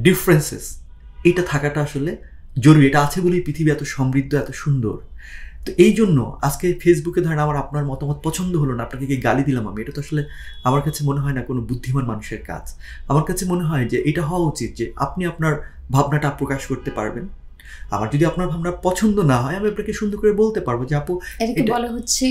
Differences, এটা থাকাটা আসলে জরুরি। এটা আছে বলেই পৃথিবী এত সমৃদ্ধ, এত সুন্দর। তো এই জন্য আজকে ফেসবুকে ধরেন আমার আপনার মতামত পছন্দ হলো না, আপনাকে কি গালি দিলাম আমি, এটা তো আসলে আমার কাছে মনে হয় না কোনো বুদ্ধিমান মানুষের কাজ। আমার কাছে মনে হয় যে এটা হওয়া উচিত যে আপনি আপনার ভাবনাটা প্রকাশ করতে পারবেন। আমার যদি আপনার ভাবনা পছন্দ না হয়, আমি আপনাকে সুন্দর করে বলতে পারবো যে আপু এটাকে বলা হচ্ছে,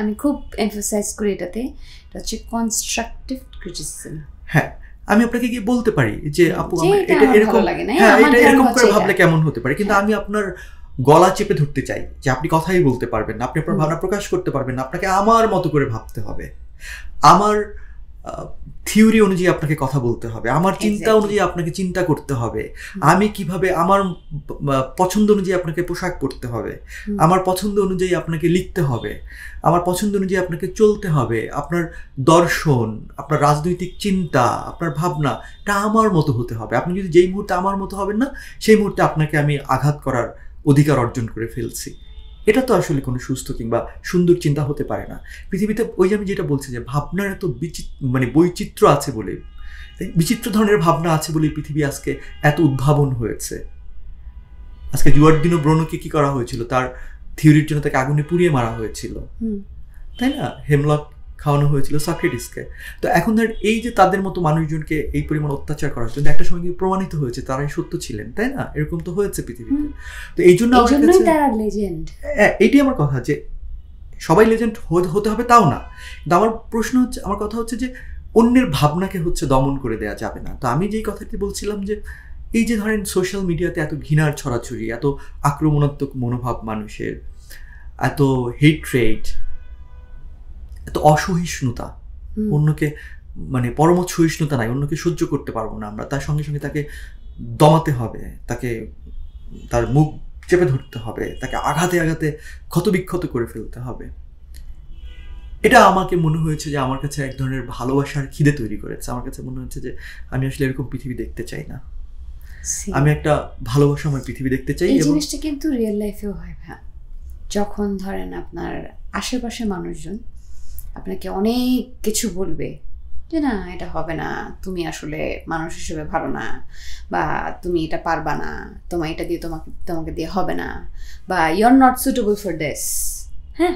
আমি খুব এমফাসাইজ করি এটাতে, এটা হচ্ছে কনস্ট্রাকটিভ ক্রিটিসিজম। হ্যাঁ, আমি আপনাকে কি বলতে পারি যে আপু এটা এরকম লাগে না, হ্যাঁ এটা এরকম করে ভাবলে কেমন হতে পারে, কিন্তু আমি আপনার গলা চেপে ধরতে চাই যে আপনি কথাই বলতে পারবেন না, আপনি আপনার ভাবনা প্রকাশ করতে পারবেন না, আপনাকে আমার মতো করে ভাবতে হবে, আমার থিওরি অনুযায়ী আপনাকে কথা বলতে হবে, আমার চিন্তা অনুযায়ী আপনাকে চিন্তা করতে হবে, আমি কিভাবে আমার পছন্দ অনুযায়ী আপনাকে পোশাক পরতে হবে, আমার পছন্দ অনুযায়ী আপনাকে লিখতে হবে, আমার পছন্দ অনুযায়ী আপনাকে চলতে হবে, আপনার দর্শন, আপনার রাজনৈতিক চিন্তা, আপনার ভাবনা, এটা আমার মতো হতে হবে। আপনি যদি যেই মুহূর্তে আমার মতো হবেন না, সেই মুহূর্তে আপনাকে আমি আঘাত করার অধিকার অর্জন করে ফেলছি। এটা তো আসলে কোনো সুস্থ কিংবা সুন্দর চিন্তা হতে পারে না পৃথিবীতে। ওই যে আমি যেটা বলছি যে ভাবনার এত বৈচিত্র্য আছে বলে, বিচিত্র ধরনের ভাবনা আছে বলে পৃথিবী আজকে এত উদ্ভাবন হয়েছে। আজকে জুয়ার্দিনো ব্রুনোকে কি করা হয়েছিল, তার থিওরির জন্য তাকে আগুনে পুড়িয়ে মারা হয়েছিল, তাই না? হেমলক খাওয়ানো হয়েছিল সক্রেটিসকে। তো এখন ধর এই যে তাদের মতো মানুষজনকে এই পরিমাণ অত্যাচার করার জন্য একটা সময় প্রমাণিত হয়েছে তারাই সত্য ছিলেন, তাই না? এরকম তো হয়েছে পৃথিবীতে। তো এই জন্য এইটাই আমার কথা যে সবাই লেজেন্ড হতে হবে তাও না, কিন্তু আমার প্রশ্ন হচ্ছে, আমার কথা হচ্ছে যে অন্যের ভাবনাকে হচ্ছে দমন করে দেওয়া যাবে না। তো আমি যেই কথাটি বলছিলাম যে এই যে ধরেন সোশ্যাল মিডিয়াতে এত ঘৃণার ছড়াছড়ি, এত আক্রমণাত্মক মনোভাব মানুষের, এত হেট্রেট, এত অসহিষ্ণুতা, অন্যকে পরমত সহিষ্ণুতা নাই, অন্যকে সহ্য করতে পারবো না আমরা, তার সঙ্গে সঙ্গে তাকে দমাতে হবে, তাকে তার মুখ চেপে ধরতে হবে, তাকে আঘাতে আঘাতে ক্ষতবিক্ষত করে ফেলতে হবে। এটা আমাকে মনে হয়েছে যে আমার কাছে এক ধরনের ভালোবাসার খিদে তৈরি করেছে। আমার কাছে মনে হচ্ছে যে আমি আসলে এরকম পৃথিবী দেখতে চাই না, আমি একটা ভালোবাসাময় পৃথিবী দেখতে চাই। এই জিনিসটা কিন্তু রিয়েল লাইফেও হয় ভাই। যখন ধরেন আপনার আশেপাশে মানুষজন আপনাকে অনেক কিছু বলবে যে না এটা হবে না, তুমি আসলে মানুষ হিসেবে ভালো না, বা তুমি এটা পারবা না, তোমার এটা দিয়ে তোমাকে দিয়ে হবে না, বা you are not suitable for this. হ্যাঁ,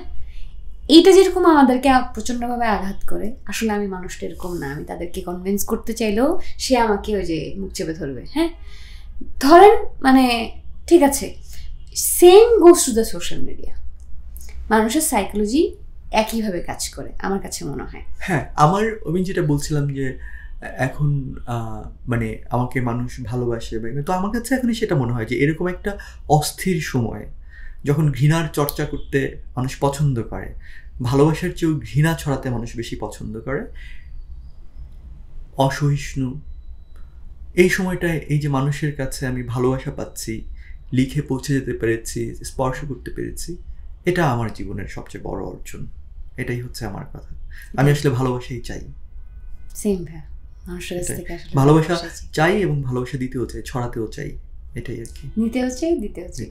এইটা যেরকম আমাদেরকে প্রচণ্ডভাবে আঘাত করে, আসলে আমি মানুষটা এরকম না, আমি তাদেরকে কনভিন্স করতে চাইলেও সে আমাকে ওই যে মুখ চেপে ধরবে। হ্যাঁ, ধরেন ঠিক আছে, same goes to the social media. মানুষের সাইকোলজি একইভাবে কাজ করে আমার কাছে মনে হয়। হ্যাঁ, আমি যেটা বলছিলাম যে এখন আমাকে মানুষ ভালোবাসে, তো আমার কাছে এখন সেটা মনে হয় যে এরকম একটা অস্থির সময় যখন ঘৃণার চর্চা করতে মানুষ পছন্দ করে, ভালোবাসার চেয়েও ঘৃণা ছড়াতে মানুষ বেশি পছন্দ করে, অসহিষ্ণু, এই সময়টায় এই যে মানুষের কাছে আমি ভালোবাসা পাচ্ছি, লিখে পৌঁছে যেতে পেরেছি, স্পর্শ করতে পেরেছি, এটা আমার জীবনের সবচেয়ে বড় অর্জন। এটাই হচ্ছে আমার কথা। আমি আসলে ভালোবাসাই চাই, ভালোবাসা চাই এবং ভালোবাসা দিতেও চাই, ছড়াতেও চাই, এটাই আর কি। নিতেও চাই, দিতেও চাই।